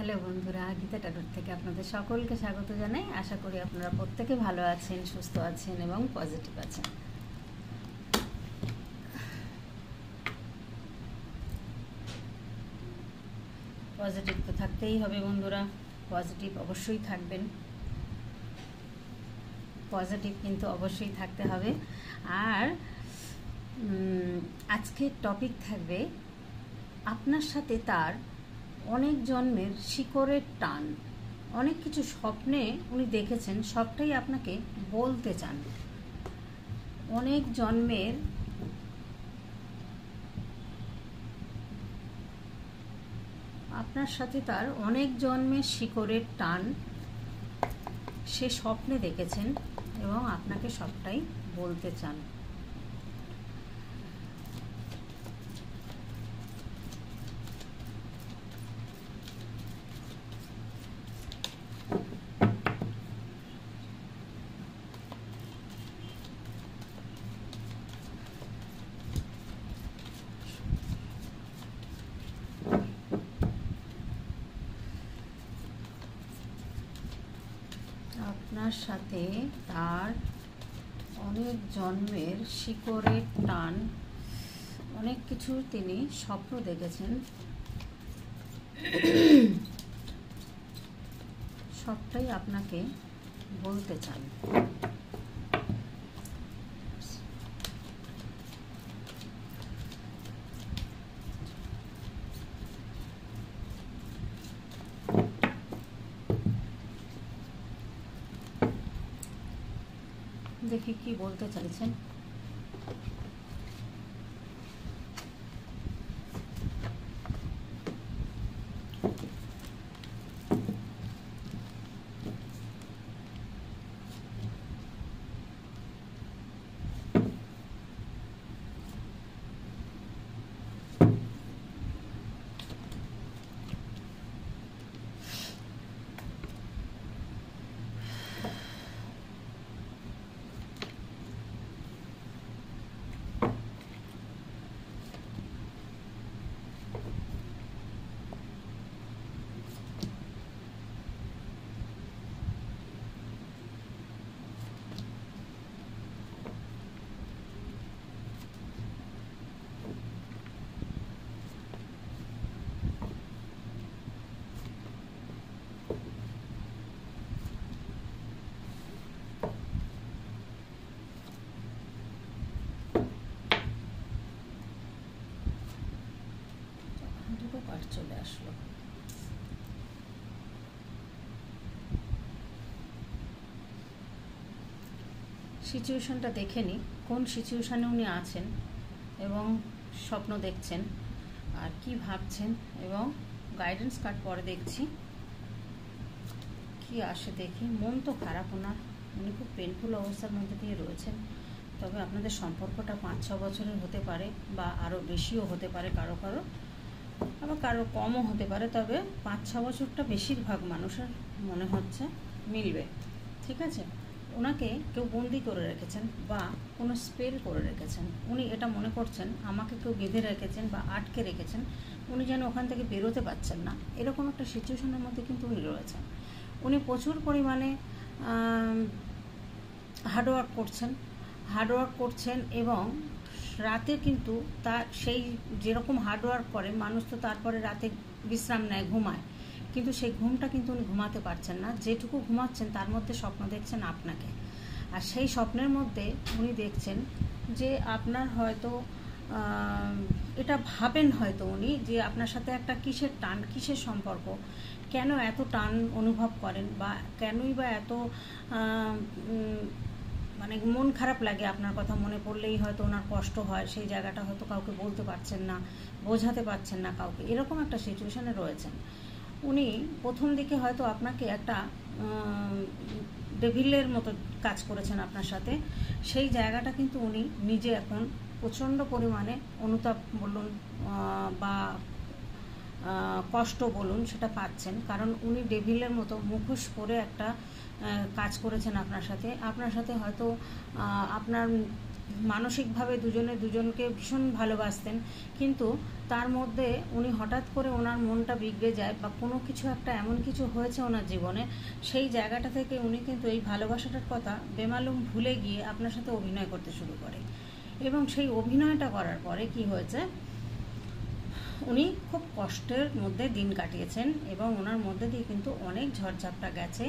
Hello বন্ধুরা, Gita tarot থেকে আপনাদের সকলকে স্বাগত জানাই। আশা করি আপনারা প্রত্যেকে ভালো আছেন, সুস্থ আছেন এবং পজিটিভ আছেন। পজিটিভ তো থাকতেই হবে বন্ধুরা, পজিটিভ অবশ্যই থাকবেন, পজিটিভ কিন্তু অবশ্যই থাকতে হবে। আর আজকের টপিক থাকবে আপনার সাথে তার অনেক জন্মের শিকড়ের টান। অনেক কিছু স্বপ্নে উনি দেখেছেন, সবটাই আপনাকে বলতে চান। অনেক জন্মের আপনার সাথে তার অনেক জন্মের শিকড়ের টান সে স্বপ্নে দেখেছেন এবং আপনাকে সবটাই বলতে চান। আপনার সাথে তার অনেক জন্মের শিকড়ের টান, অনেক কিছু তিনি স্বপ্ন দেখেছেন, সবটাই আপনাকে বলতে চান। দেখি কি বলতে চাইছেন। চলে আসলো। সিচুয়েশনটা দেখে নি, কোন সিচুয়েশনে উনি আছেন এবং স্বপ্ন দেখছেন আর কি ভাবছেন, এবং গাইডেন্স কার্ড পরে দেখছি কি আসে দেখি। মন তো খারাপ ওনার, উনি খুব পেনফুল অবস্থার মধ্যে দিয়ে রয়েছেন। তবে আপনাদের সম্পর্কটা 5-6 বছরের হতে পারে বা আরও বেশিও হতে পারে, কারো কারো আবার কারো কমও হতে পারে। তবে 5-6 বছরটা বেশিরভাগ মানুষের মনে হচ্ছে মিলবে। ঠিক আছে, ওনাকে কেউ বন্দি করে রেখেছেন বা কোনো স্পেল করে রেখেছেন। উনি এটা মনে করছেন আমাকে কেউ বেঁধে রেখেছেন বা আটকে রেখেছেন, উনি যেন ওখান থেকে বেরোতে পারছেন না, এরকম একটা সিচুয়েশনের মধ্যে কিন্তু উনি রয়েছেন। উনি প্রচুর পরিমাণে হার্ডওয়ার্ক করছেন এবং রাতে কিন্তু তার সেই যেরকম হার্ডওয়ার্ক করে মানুষ, তো তারপরে রাতে বিশ্রাম নেয়, ঘুমায়, কিন্তু সেই ঘুমটা কিন্তু উনি ঘুমাতে পারছেন না। যেটুকু ঘুমাচ্ছেন তার মধ্যে স্বপ্ন দেখছেন আপনাকে, আর সেই স্বপ্নের মধ্যে উনি দেখছেন যে আপনার হয়তো এটা ভাবেন হয়তো উনি যে আপনার সাথে একটা কিসের টান, কিসের সম্পর্ক, কেন এত টান অনুভব করেন বা কেনই বা এত মানে মন খারাপ লাগে আপনার কথা মনে পড়লেই, হয়তো ওনার কষ্ট হয়, সেই জায়গাটা হয়তো কাউকে বলতে পারছেন না, বোঝাতে পারছেন না কাউকে, এরকম একটা সিচুয়েশনে রয়েছেন উনি। প্রথম দিকে হয়তো আপনাকে একটা ডেভিলের মতো কাজ করেছেন আপনার সাথে, সেই জায়গাটা কিন্তু উনি নিজে এখন প্রচণ্ড পরিমাণে অনুতাপ বলুন বা কষ্ট বলুন সেটা পাচ্ছেন, কারণ উনি ডেভিলের মতো মুখোশ পরে একটা কাজ করেছেন আপনার সাথে হয়তো আপনার মানসিকভাবে দুজনে দুজনকে ভীষণ ভালোবাসতেন, কিন্তু তার মধ্যে উনি হঠাৎ করে ওনার মনটা বিগড়ে যায় বা কোনো কিছু একটা এমন কিছু হয়েছে ওনার জীবনে, সেই জায়গাটা থেকে উনি কিন্তু এই ভালোবাসাটার কথা বেমালুম ভুলে গিয়ে আপনার সাথে অভিনয় করতে শুরু করে। এবং সেই অভিনয়টা করার পরে কি হয়েছে, উনি খুব কষ্টের মধ্যে দিন কাটিয়েছেন এবং ওনার মধ্যে দিয়ে কিন্তু অনেক ঝড়ঝাপটা গেছে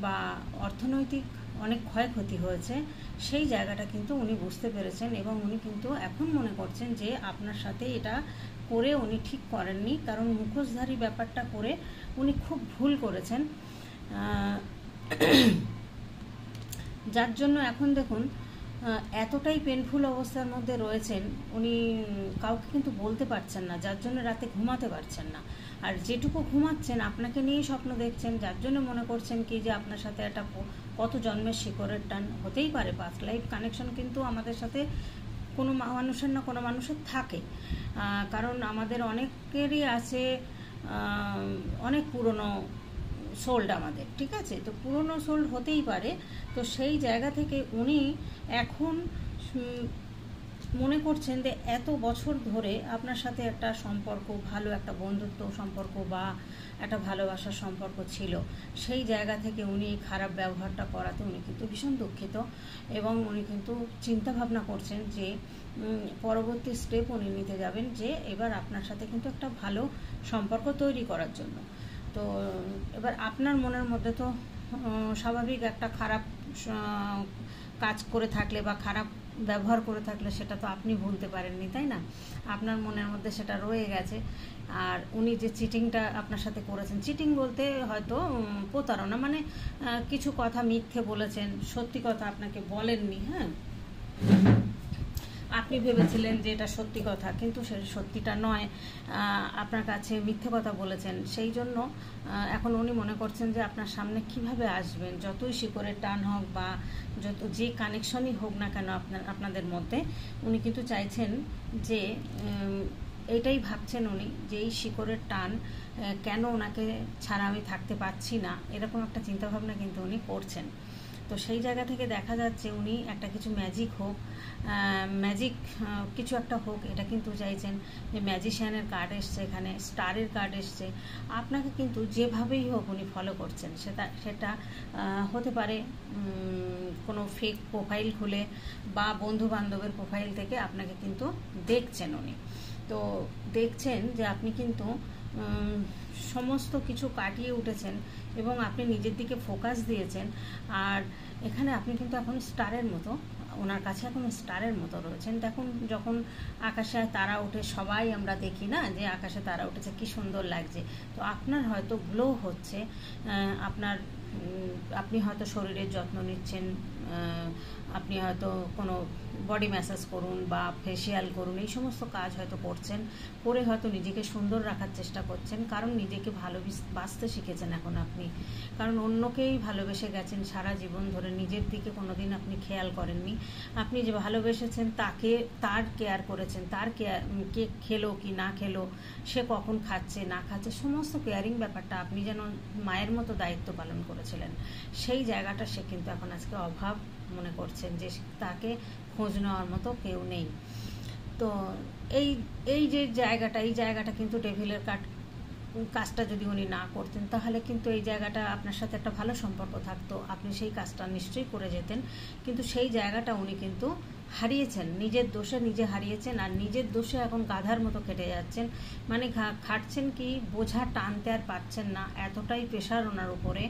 বা অর্থনৈতিক অনেক ক্ষয়ক্ষতি হয়েছে। সেই জায়গাটা কিন্তু উনি বুঝতে পেরেছেন এবং উনি কিন্তু এখন মনে করছেন যে আপনার সাথে এটা করে উনি ঠিক করেননি, কারণ মুখোশধারী ব্যাপারটা করে উনি খুব ভুল করেছেন, যার জন্য এখন দেখুন এতটাই পেনফুল অবস্থার মধ্যে রয়েছেন, উনি কাউকে কিন্তু বলতে পারছেন না, যার জন্য রাতে ঘুমাতে পারছেন না। আর যেটুকু ঘুমাচ্ছেন আপনাকে নিয়েই স্বপ্ন দেখছেন, যার জন্য মনে করছেন কি যে আপনার সাথে একটা কত জন্মের শিকড়ের টান হতেই পারে। পাস্ট লাইফ কানেকশন কিন্তু আমাদের সাথে কোনো মানুষের না কোনো মানুষের থাকে, কারণ আমাদের অনেকেরই আছে অনেক পুরনো সোল্ড আমাদের, ঠিক আছে? তো পুরনো সোল্ড হতেই পারে। তো সেই জায়গা থেকে উনি এখন মনে করছেন যে এত বছর ধরে আপনার সাথে একটা সম্পর্ক, ভালো একটা বন্ধুত্ব সম্পর্ক বা একটা ভালোবাসার সম্পর্ক ছিল, সেই জায়গা থেকে উনি খারাপ ব্যবহারটা করাতে উনি কিন্তু ভীষণ দুঃখিত এবং উনি কিন্তু চিন্তা ভাবনা করছেন যে পরবর্তী স্টেপ উনি নিতে যাবেন, যে এবার আপনার সাথে কিন্তু একটা ভালো সম্পর্ক তৈরি করার জন্য। তো এবার আপনার মনের মধ্যে তো স্বাভাবিক একটা খারাপ কাজ করে থাকলে বা খারাপ ব্যবহার করে থাকলে সেটা তো আপনি ভুলতে পারেননি, তাই না? আপনার মনের মধ্যে সেটা রয়ে গেছে। আর উনি যে চিটিংটা আপনার সাথে করেছেন, চিটিং বলতে হয়তো প্রতারণা, মানে কিছু কথা মিথ্যে বলেছেন, সত্যি কথা আপনাকে বলেননি। হ্যাঁ, আপনি ভেবেছিলেন যে এটা সত্যি কথা, কিন্তু সে সত্যিটা নয়, আপনার কাছে মিথ্যে কথা বলেছেন। সেই জন্য এখন উনি মনে করছেন যে আপনার সামনে কিভাবে আসবেন, যতই শিকড়ের টান হোক বা যত যে কানেকশনই হোক না কেন আপনাদের মধ্যে, উনি কিন্তু চাইছেন যে এটাই ভাবছেন উনি যে এই শিকড়ের টান কেন ওনাকে ছাড়া আমি থাকতে পারছি না, এরকম একটা চিন্তাভাবনা কিন্তু উনি করছেন। তো সেই জায়গা থেকে দেখা যাচ্ছে উনি একটা কিছু ম্যাজিক কিছু একটা হোক, এটা কিন্তু চাইছেন। যে ম্যাজিশিয়ানের কার্ড এসছে, এখানে স্টারের কার্ড এসছে, আপনাকে কিন্তু যেভাবেই হোক উনি ফলো করছেন। সেটা হতে পারে কোনো ফেক প্রোফাইল খুলে বা বন্ধু বান্ধবের প্রোফাইল থেকে আপনাকে কিন্তু দেখছেন উনি। তো দেখছেন যে আপনি কিন্তু সমস্ত কিছু কাটিয়ে উঠেছেন এবং আপনি নিজের দিকে ফোকাস দিয়েছেন। আর এখানে আপনি কিন্তু এখন স্টারের মতো, ওনার কাছে এখন স্টারের মতো রয়েছেন। দেখুন, যখন আকাশে তারা ওঠে, সবাই আমরা দেখি না যে আকাশে তারা উঠেছে, কি সুন্দর লাগছে। তো আপনার হয়তো গ্লো হচ্ছে, আপনি হয়তো শরীরের যত্ন নিচ্ছেন, আপনি হয়তো কোনো বডি ম্যাসাজ করুন বা ফেসিয়াল করুন, এই সমস্ত কাজ হয়তো করছেন, করে হয়তো নিজেকে সুন্দর রাখার চেষ্টা করছেন, কারণ নিজেকে ভালোবাসতে শিখেছেন এখন আপনি। কারণ অন্যকেই ভালোবেসে গেছেন সারা জীবন ধরে, নিজের দিকে কোনোদিন আপনি খেয়াল করেননি। আপনি যে ভালোবেসেছেন তার কেয়ার করেছেন, তার কে খেলো কি না খেলো, সে কখন খাচ্ছে না খাচ্ছে, সমস্ত কেয়ারিং ব্যাপারটা আপনি যেন মায়ের মতো দায়িত্ব পালন করেছিলেন। সেই জায়গাটা সে কিন্তু এখন আজকে অভাব মনে করছেন, যে তাকে খোঁজ নেওয়ার মতো কেউ নেই। তো এই জায়গাটা কিন্তু ডেভিলের কাজটা যদি উনি না করতেন, তাহলে কিন্তু এই জায়গাটা আপনার সাথে একটা ভালো সম্পর্ক থাকতো, আপনি সেই কাজটা নিশ্চয়ই করে যেতেন। কিন্তু সেই জায়গাটা উনি কিন্তু হারিয়েছেন, নিজের দোষে নিজে হারিয়েছেন। আর নিজের দোষে এখন গাধার মতো কেটে যাচ্ছেন, মানে খাটছেন কি বোঝা টানতে আর পারছেন না, এতটাই প্রেশার ওনার উপরে।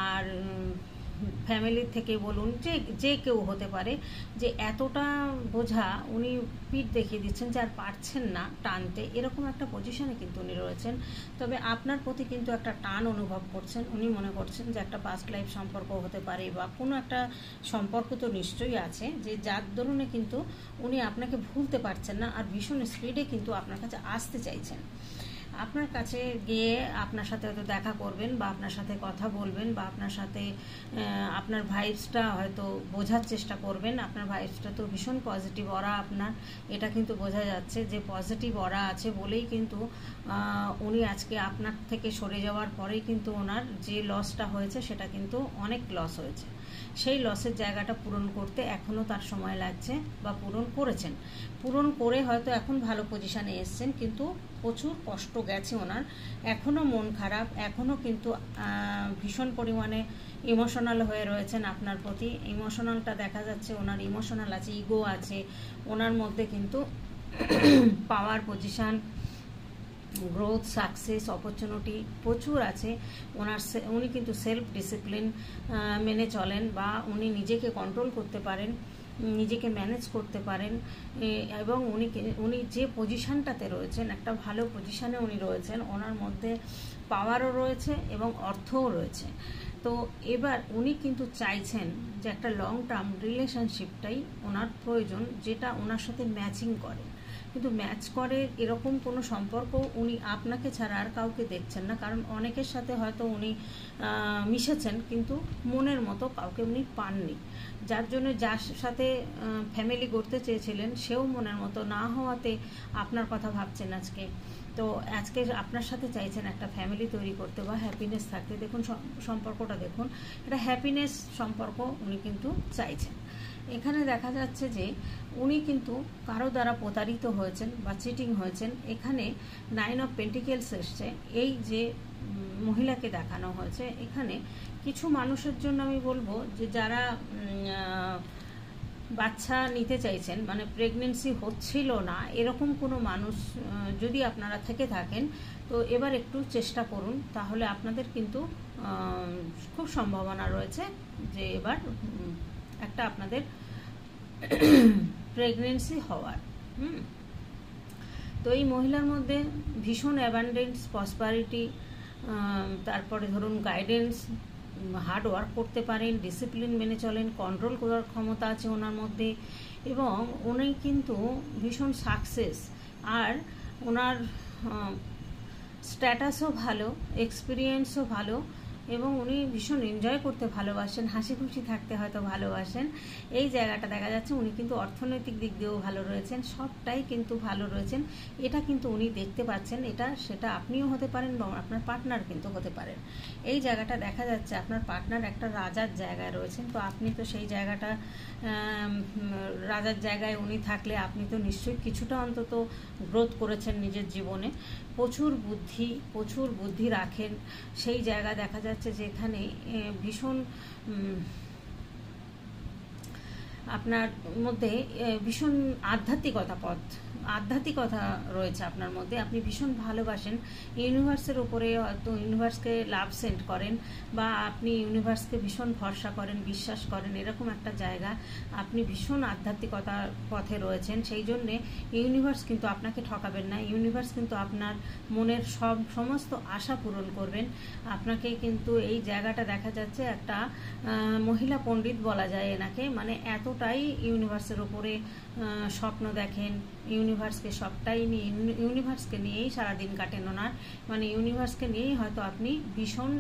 আর ফ্যামিলির থেকে বলুন, যে কেউ হতে পারে, যে এতটা বোঝা উনি পিঠ দেখিয়ে দিচ্ছেন যে আর পারছেন না টানতে, এরকম একটা পজিশনে কিন্তু উনি রয়েছেন। তবে আপনার প্রতি কিন্তু একটা টান অনুভব করছেন, উনি মনে করছেন যে একটা পাস্ট লাইফ সম্পর্ক হতে পারে বা কোনো একটা সম্পর্ক তো নিশ্চয়ই আছে, যে যার দরুনে কিন্তু উনি আপনাকে ভুলতে পারছেন না, আর ভীষণ স্পিডে কিন্তু আপনার কাছে আসতে চাইছেন। আপনার কাছে গিয়ে আপনার সাথে হয়তো দেখা করবেন বা আপনার সাথে কথা বলবেন বা আপনার সাথে আপনার ভাইবসটা হয়তো বোঝার চেষ্টা করবেন। আপনার ভাইবসটা তো ভীষণ পজিটিভ অরা আপনার, এটা কিন্তু বোঝা যাচ্ছে যে পজিটিভ অরা আছে বলেই কিন্তু উনি আজকে আপনার থেকে সরে যাওয়ার পরেই কিন্তু ওনার যে লসটা হয়েছে সেটা কিন্তু অনেক লস হয়েছে। সেই লসের জায়গাটা পূরণ করতে এখনও তার সময় লাগছে, বা পূরণ করেছেন, পূরণ করে হয়তো এখন ভালো পজিশানে এসছেন, কিন্তু প্রচুর কষ্ট গেছে ওনার, এখনও মন খারাপ, এখনও কিন্তু ভীষণ পরিমাণে ইমোশনাল হয়ে রয়েছেন আপনার প্রতি। ইমোশনালটা দেখা যাচ্ছে, ওনার ইমোশনাল আছে, ইগো আছে ওনার মধ্যে, কিন্তু পাওয়ার পজিশান, গ্রোথ, সাকসেস, অপরচুনিটি প্রচুর আছে ওনার। উনি কিন্তু সেলফ ডিসিপ্লিন মেনে চলেন, বা উনি নিজেকে কন্ট্রোল করতে পারেন, নিজেকে ম্যানেজ করতে পারেন, এবং উনি যে পজিশানটাতে রয়েছেন, একটা ভালো পজিশানে উনি রয়েছেন, ওনার মধ্যে পাওয়ারও রয়েছে এবং অর্থও রয়েছে। তো এবার উনি কিন্তু চাইছেন যে একটা লং টার্ম রিলেশনশিপটাই ওনার প্রয়োজন, যেটা ওনার সাথে ম্যাচিং করে। কিন্তু ম্যাচ করে এরকম কোনো সম্পর্ক উনি আপনাকে ছাড়া আর কাউকে দেখছেন না, কারণ অনেকের সাথে হয়তো উনি মিশেছেন, কিন্তু মনের মতো কাউকে উনি পাননি, যার জন্য যার সাথে ফ্যামিলি গড়তে চেয়েছিলেন সেও মনের মতো না হওয়াতে আপনার কথা ভাবছেন আজকে। তো আজকে আপনার সাথে চাইছেন একটা ফ্যামিলি তৈরি করতে বা হ্যাপিনেস থাকতে। দেখুন সম্পর্কটা দেখুন, এটা হ্যাপিনেস সম্পর্ক উনি কিন্তু চাইছেন। এখানে দেখা যাচ্ছে যে উনি কিন্তু কারো দ্বারা প্রতারিত হয়েছেন বা চিটিং হয়েছেন। এখানে 9 অফ পেন্টিকেলস এসছে, এই যে মহিলাকে দেখানো হয়েছে। এখানে কিছু মানুষের জন্য আমি বলবো যে যারা বাচ্চা নিতে চাইছেন, মানে প্রেগনেন্সি হচ্ছিল না, এরকম কোনো মানুষ যদি আপনারা থেকে থাকেন, তো এবার একটু চেষ্টা করুন, তাহলে আপনাদের কিন্তু খুব সম্ভাবনা রয়েছে যে এবার একটা আপনাদের প্রেগনেন্সি হওয়ার। তো এই মহিলার মধ্যে ভীষণ অ্যাবান্ডেন্স, প্রসপারিটি, তারপরে ধরুন গাইডেন্স, হার্ড ওয়ার্ক করতে পারেন, ডিসিপ্লিন মেনে চলেন, কন্ট্রোল করার ক্ষমতা আছে ওনার মধ্যে, এবং উনি কিন্তু ভীষণ সাকসেস, আর ওনার স্ট্যাটাসও ভালো, এক্সপিরিয়েন্সও ভালো, এবং উনি ভীষণ এনজয় করতে ভালোবাসেন, হাসি খুশি থাকতে হয়তো ভালোবাসেন। এই জায়গাটা দেখা যাচ্ছে উনি কিন্তু অর্থনৈতিক দিক দিয়েও ভালো রয়েছেন, সবটাই কিন্তু ভালো রয়েছেন। এটা কিন্তু উনি দেখতে পাচ্ছেন, সেটা আপনিও হতে পারেন বা আপনার পার্টনার কিন্তু হতে পারেন। এই জায়গাটা দেখা যাচ্ছে আপনার পার্টনার একটা রাজার জায়গায় রয়েছেন, তো আপনি তো সেই জায়গাটা, রাজার জায়গায় উনি থাকলে আপনি তো নিশ্চয়ই কিছুটা অন্তত গ্রোথ করেছেন নিজের জীবনে। প্রচুর বুদ্ধি রাখেন, সেই জায়গা দেখা যাচ্ছে যে এখানে ভীষণ আপনার মধ্যে ভীষণ আধ্যাত্মিকতা রয়েছে আপনার মধ্যে। আপনি ভীষণ ভালোবাসেন ইউনিভার্সের উপরে, হয়তো ইউনিভার্সকে লাভ সেন্ড করেন, বা আপনি ইউনিভার্সকে ভীষণ ভরসা করেন, বিশ্বাস করেন, এরকম একটা জায়গা। আপনি ভীষণ আধ্যাত্মিকতার পথে রয়েছেন, সেই জন্যে ইউনিভার্স কিন্তু আপনাকে ঠকাবেন না। ইউনিভার্স কিন্তু আপনার মনের সমস্ত আশা পূরণ করবেন। আপনাকে কিন্তু এই জায়গাটা দেখা যাচ্ছে একটা মহিলা পণ্ডিত বলা যায় এনাকে, মানে এতটাই ইউনিভার্সের উপরে স্বপ্ন দেখেন, ইউনিভার্সকে সবটাই নিয়ে, ইউনিভার্সকে নিয়েই সারাদিন কাটেন ওনার, মানে ইউনিভার্সকে নিয়েই হয়তো আপনি ভীষণ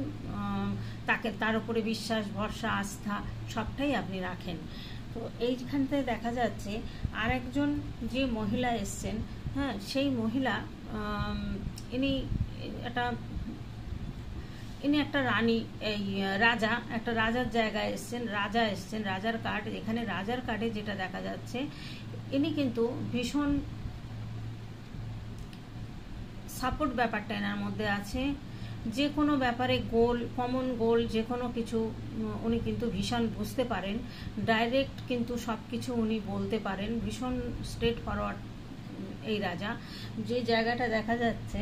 তার উপরে বিশ্বাস, ভরসা, আস্থা সবটাই আপনি রাখেন। তো এইখানটায় দেখা যাচ্ছে আর একজন যে মহিলা এসছেন, হ্যাঁ, সেই মহিলা ইনি একটা রানী, এই রাজা, একটা রাজার জায়গায় এসছেন, রাজার কার্ড। এখানে রাজার কার্ডে যেটা দেখা যাচ্ছে, ইনি কিন্তু ভীষণ সাপোর্ট ব্যাপারটা এনার মধ্যে আছে। যে কোনো ব্যাপারে কমন গোল, যে কোনো কিছু উনি কিন্তু ভীষণ বুঝতে পারেন, ডাইরেক্ট কিন্তু সব কিছু উনি বলতে পারেন, ভীষণ স্ট্রেট ফরওয়ার্ড এই রাজা। যে জায়গাটা দেখা যাচ্ছে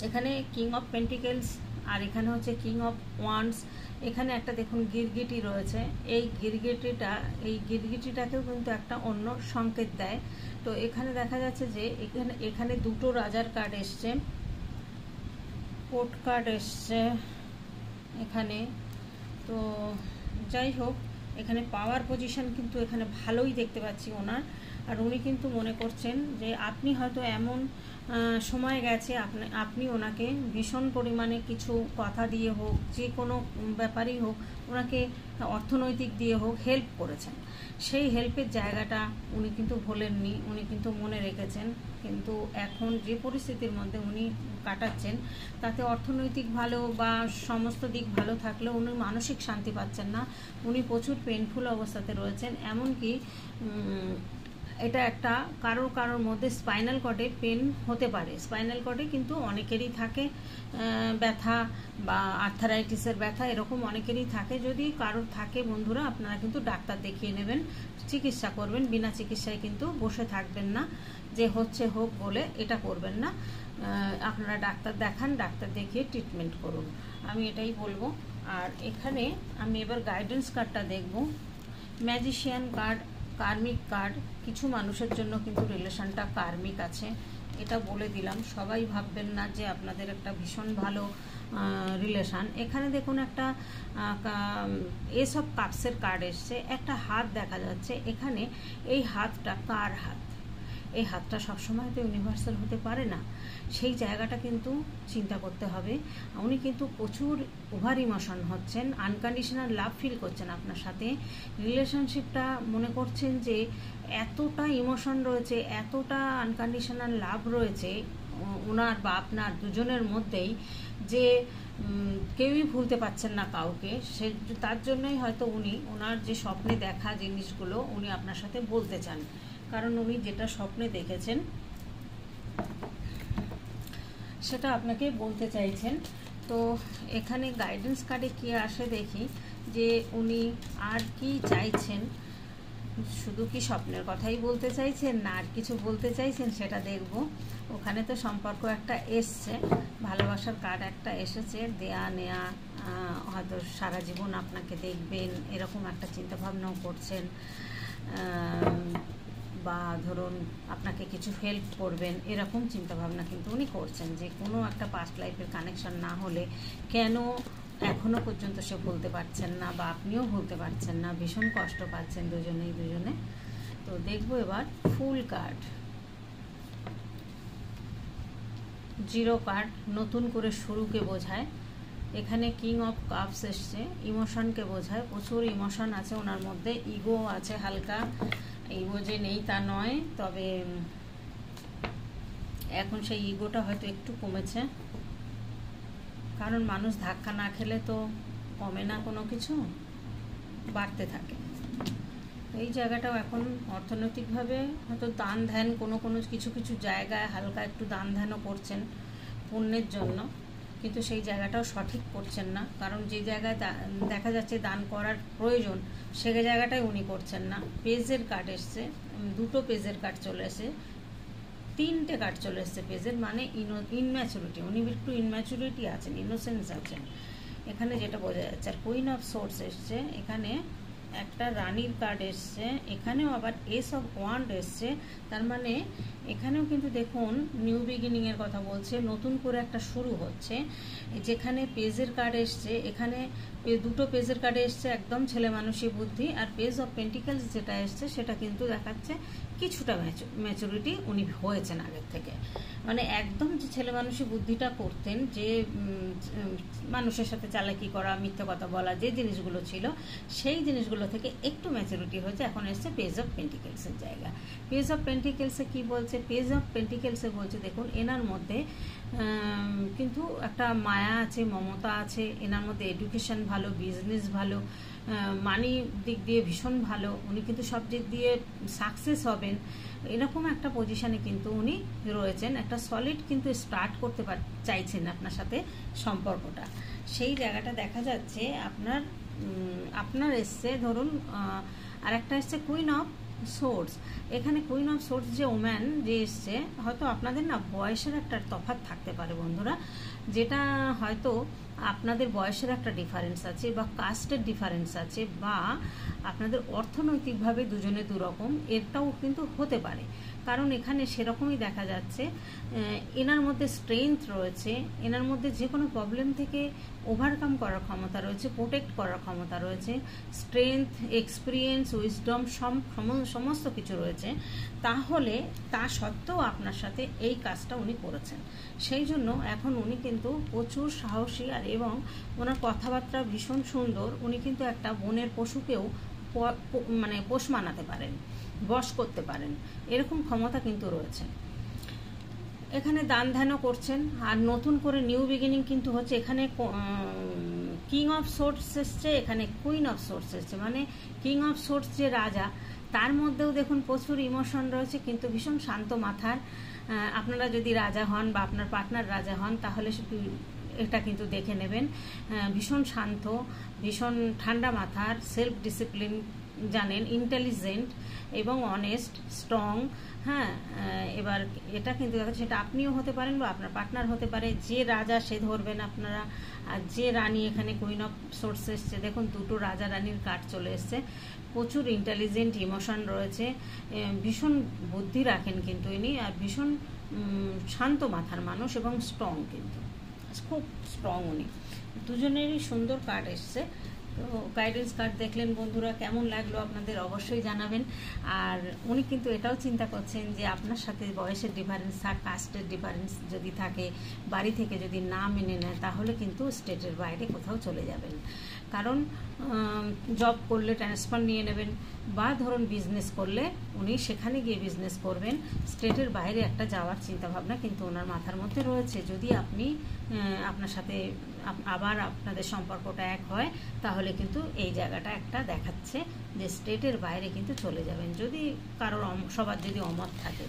এখানে কিং অফ পেন্টিকেলস, আর এখানে হচ্ছে কিং অফ ওয়ান্ডস। এখানে একটা দেখুন গিরগিটি রয়েছে, এই গিরগিটিটাকেও কিন্তু একটা অন্য সংকেত দেয়। তো এখানে দেখা যাচ্ছে যে এখানে দুটো রাজার কার্ড এসছে, কোর্ট কার্ড এসছে এখানে। তো যাই হোক, এখানে পাওয়ার পজিশন কিন্তু এখানে ভালোই দেখতে পাচ্ছি ওনার। আর উনি কিন্তু মনে করছেন যে আপনি হয়তো এমন সময় গেছে আপনি ওনাকে ভীষণ পরিমাণে কিছু কথা দিয়ে হোক, যে কোনো ব্যাপারেই হোক, ওনাকে অর্থনৈতিক দিয়ে হোক হেল্প করেছেন। সেই হেল্পের জায়গাটা উনি কিন্তু ভোলেননি, উনি কিন্তু মনে রেখেছেন। কিন্তু এখন যে পরিস্থিতির মধ্যে উনি কাটাচ্ছেন তাতে অর্থনৈতিক ভালো বা সমস্ত দিক ভালো থাকলেও উনি মানসিক শান্তি পাচ্ছেন না। উনি প্রচুর পেনফুল অবস্থাতে রয়েছেন। এমনকি এটা একটা কারোর মধ্যে স্পাইনাল কর্ডে পেন হতে পারে। স্পাইনাল কর্ডে কিন্তু অনেকেরই থাকে ব্যথা, বা আর্থারাইটিসের ব্যথা, এরকম অনেকেরই থাকে। যদি কারোর থাকে বন্ধুরা, আপনারা কিন্তু ডাক্তার দেখিয়ে নেবেন, চিকিৎসা করবেন। বিনা চিকিৎসায় কিন্তু বসে থাকবেন না, যে হচ্ছে হোক বলে এটা করবেন না। আপনারা ডাক্তার দেখান, ডাক্তার দেখিয়ে ট্রিটমেন্ট করুন, আমি এটাই বলবো। আর এখানে আমি এবার গাইডেন্স কার্ডটা দেখব। ম্যাজিশিয়ান কার্ড, কার্মিক কার্ড। কিছু মানুষের জন্য কিন্তু রিলেশনটা কার্মিক আছে, এটা বলে দিলাম। সবাই ভাববেন না যে আপনাদের একটা ভীষণ ভালো রিলেশন। এখানে দেখুন একটা এসব কাপসের কার্ড এসছে, একটা হাত দেখা যাচ্ছে। এখানে এই হাতটা কার হাত? এই হাতটা সবসময় তো ইউনিভার্সাল হতে পারে না, সেই জায়গাটা কিন্তু চিন্তা করতে হবে। উনি কিন্তু প্রচুর ওভার ইমোশন হচ্ছেন, আনকন্ডিশনাল লাভ ফিল করছেন আপনার সাথে। রিলেশনশিপটা মনে করছেন যে এতটা ইমোশন রয়েছে, এতটা আনকন্ডিশনাল লাভ রয়েছে ওনার বা আপনার দুজনের মধ্যেই, যে কেউই ভুলতে পারছেন না কাউকে। সে তার জন্যই হয়তো উনি ওনার যে স্বপ্নে দেখা জিনিসগুলো উনি আপনার সাথে বলতে চান, কারণ উনি যেটা স্বপ্নে দেখেছেন সেটা আপনাকে বলতে চাইছেন। তো এখানে গাইডেন্স কার্ডে কি আসে দেখি, যে উনি আর কি চাইছেন। শুধু কি স্বপ্নের কথাই বলতে চাইছেন, না আর কিছু বলতে চাইছেন, সেটা দেখব। ওখানে তো সম্পর্ক একটা এসছে, ভালোবাসার কার্ড একটা এসেছে, দেয়া নেয়া, হয়তো সারা জীবন আপনাকে দেখবেন এরকম একটা চিন্তাভাবনাও করছেন, বা ধরুন আপনাকে কিছু হেল্প করবেন এরকম চিন্তাভাবনা কিন্তু উনি করছেন। যে কোনো একটা পাস্ট লাইফের কানেকশন না হলে কেন এখনো পর্যন্ত সে ভুলতে পারছেন না, বা আপনিও ভুলতে পারছেন না, ভীষণ কষ্ট পাচ্ছেন দুজনে। তো দেখবো এবার ফুল কার্ড। জিরো কার্ড নতুন করে শুরুকে বোঝায়। এখানে কিং অফ কাপস এসছে, ইমোশনকে বোঝায়। প্রচুর ইমোশন আছে ওনার মধ্যে, ইগো আছে হালকা। ইগো যে নেই তা নয়, তবে এখন সেই ইগোটা হয়তো একটু কমেছে, কারণ মানুষ ধাক্কা না খেলে তো কমে না কোনো কিছু, বাড়তে থাকে। এই জায়গাটাও এখন অর্থনৈতিকভাবে হয়তো দান ধ্যান কোনো কিছু জায়গায় হালকা একটু দান ধ্যানও করছেন পুণ্যের জন্য, কিন্তু সেই জায়গাটাও সঠিক করছেন না। কারণ যে জায়গায় দেখা যাচ্ছে দান করার প্রয়োজন, সে জায়গাটাই উনি করছেন না। পেজের কার্ড এসছে, দুটো পেজের কার্ড চলে এসে, তিনটে কার্ড চলে এসছে পেজের, মানে ইনম্যাচুরিটি। উনি একটু ইনম্যাচুরিটি আছেন, ইনোসেন্স আছেন এখানে, যেটা বোঝা যাচ্ছে। আর কুইন অফ সোর্স এসছে, এখানে একটা রানীর কার্ড এসছে, এখানেও আবার এস অফ ওয়ান্ড এসছে। তার মানে এখানেও কিন্তু দেখুন নিউ বিগিনিংয়ের কথা বলছে, নতুন করে একটা শুরু হচ্ছে। যেখানে পেজের কার্ড এসছে, এখানে দুটো পেজের কার্ডে এসছে একদম ছেলে মানুষই বুদ্ধি, আর পেজ অফ পেন্টিকেলস যেটা এসছে সেটা কিন্তু দেখাচ্ছে কিছুটা ম্যাচুরিটি উনি হয়েছেন আগের থেকে। মানে একদম যে ছেলে মানুষই বুদ্ধিটা করতেন, যে মানুষের সাথে চালাকি করা, মিথ্যে কথা বলা, যে জিনিসগুলো ছিল সেই জিনিসগুলো থেকে একটু ম্যাচুরিটি হয়েছে। এখন এসছে পেজ অফ পেন্টিকেলসের জায়গা। পেজ অফ পেন্টিকেলসে কি বলছে? পেজ অফ পেন্টিকেলসে বলছে দেখুন এনার মধ্যে কিন্তু একটা মায়া আছে, মমতা আছে, এনার মধ্যে এডুকেশন ভালো, বিজনেস ভালো, মানি দিক দিয়ে ভীষণ ভালো, উনি কিন্তু সব দিক দিয়ে সাকসেস হবেন, এরকম একটা পজিশানে কিন্তু উনি রয়েছেন। একটা সলিড কিন্তু স্টার্ট করতে চাইছেন আপনার সাথে সম্পর্কটা, সেই জায়গাটা দেখা যাচ্ছে। আপনার এসছে ধরুন, আর একটা এসছে কুইন অফ সোর্স। এখানে কুইন অফ সোর্স যে ওম্যান যে এসছে, হয়তো আপনাদের না বয়সের একটা তফাৎ থাকতে পারে বন্ধুরা, যেটা হয়তো আপনাদের বয়সের একটা ডিফারেন্স আছে, বা কাস্টের ডিফারেন্স আছে, বা আপনাদের অর্থনৈতিকভাবে দুজনে দুরকম, এটাও কিন্তু হতে পারে। কারণ এখানে সেরকমই দেখা যাচ্ছে এনার মধ্যে স্ট্রেংথ রয়েছে, এনার মধ্যে যে কোনো প্রবলেম থেকে ওভারকাম করার ক্ষমতা রয়েছে, প্রোটেক্ট করার ক্ষমতা রয়েছে, স্ট্রেংথ, এক্সপিরিয়েন্স, উইজডম সমস্ত কিছু রয়েছে। তাহলে তা সত্ত্বেও আপনার সাথে এই কাজটা উনি করেছেন। সেই জন্য এখন উনি কিন্তু প্রচুর সাহসী, আর এবং ওনার কথাবার্তা ভীষণ সুন্দর। উনি কিন্তু একটা বনের পশুকেও মানে পোষ মানাতে পারেন, বশ করতে পারেন, এরকম ক্ষমতা কিন্তু রয়েছে। এখানে দান ধ্যানও করছেন, আর নতুন করে নিউ বিগিনিং কিন্তু হচ্ছে। এখানে কিং অফ সোর্স এসছে, এখানে কুইন অফ সোর্স এসছে, মানে কিং অফ সোর্স যে রাজা, তার মধ্যেও দেখুন প্রচুর ইমোশন রয়েছে, কিন্তু ভীষণ শান্ত মাথার। আপনারা যদি রাজা হন বা আপনার পার্টনার রাজা হন, তাহলে এটা কিন্তু দেখে নেবেন। ভীষণ শান্ত, ভীষণ ঠান্ডা মাথার, সেলফ ডিসিপ্লিন জানেন, ইন্টেলিজেন্ট এবং অনেস্ট, স্ট্রং। হ্যাঁ, এবার এটা কিন্তু সেটা আপনিও হতে পারেন বা আপনার পার্টনার হতে পারে। যে রাজা সে ধরবেন আপনারা, আর যে রানী, এখানে কুইন অফ সোর্স এসছে, দেখুন দুটো রাজা রানীর কার্ড চলে এসছে। প্রচুর ইন্টেলিজেন্ট, ইমোশন রয়েছে, ভীষণ বুদ্ধি রাখেন কিন্তু ইনি, আর ভীষণ শান্ত মাথার মানুষ এবং স্ট্রং, কিন্তু খুব স্ট্রং উনি। দুজনেরই সুন্দর কার্ড এসছে। তো গাইডেন্স কার্ড দেখলেন বন্ধুরা, কেমন লাগলো আপনাদের অবশ্যই জানাবেন। আর উনি কিন্তু এটাও চিন্তা করছেন যে আপনার সাথে বয়সের ডিফারেন্স, কাস্টের ডিফারেন্স যদি থাকে, বাড়ি থেকে যদি না মেনে নেয়, তাহলে কিন্তু স্টেটের বাইরে কোথাও চলে যাবেন। কারণ জব করলে ট্রান্সফার নিয়ে নেবেন, বা ধরুন বিজনেস করলে উনি সেখানে গিয়ে বিজনেস করবেন। স্টেটের বাইরে একটা যাওয়ার চিন্তাভাবনা কিন্তু ওনার মাথার মধ্যে রয়েছে। যদি আপনি আপনার সাথে আবার আপনাদের সম্পর্কটা এক হয়, তাহলে কিন্তু এই জায়গাটা একটা দেখাচ্ছে যে স্টেটের বাইরে কিন্তু চলে যাবেন, যদি কারোর সবার যদি অমত থাকে।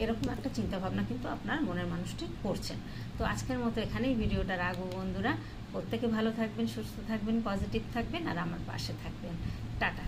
এরকম একটা চিন্তাভাবনা কিন্তু আপনার মনের মানুষটি করছেন। তো আজকের মতো এখানেই ভিডিওটা রাখবো বন্ধুরা। প্রত্যেকে ভালো থাকবেন, সুস্থ থাকবেন, পজিটিভ থাকবেন, আর আমার পাশে থাকবেন। টাটা।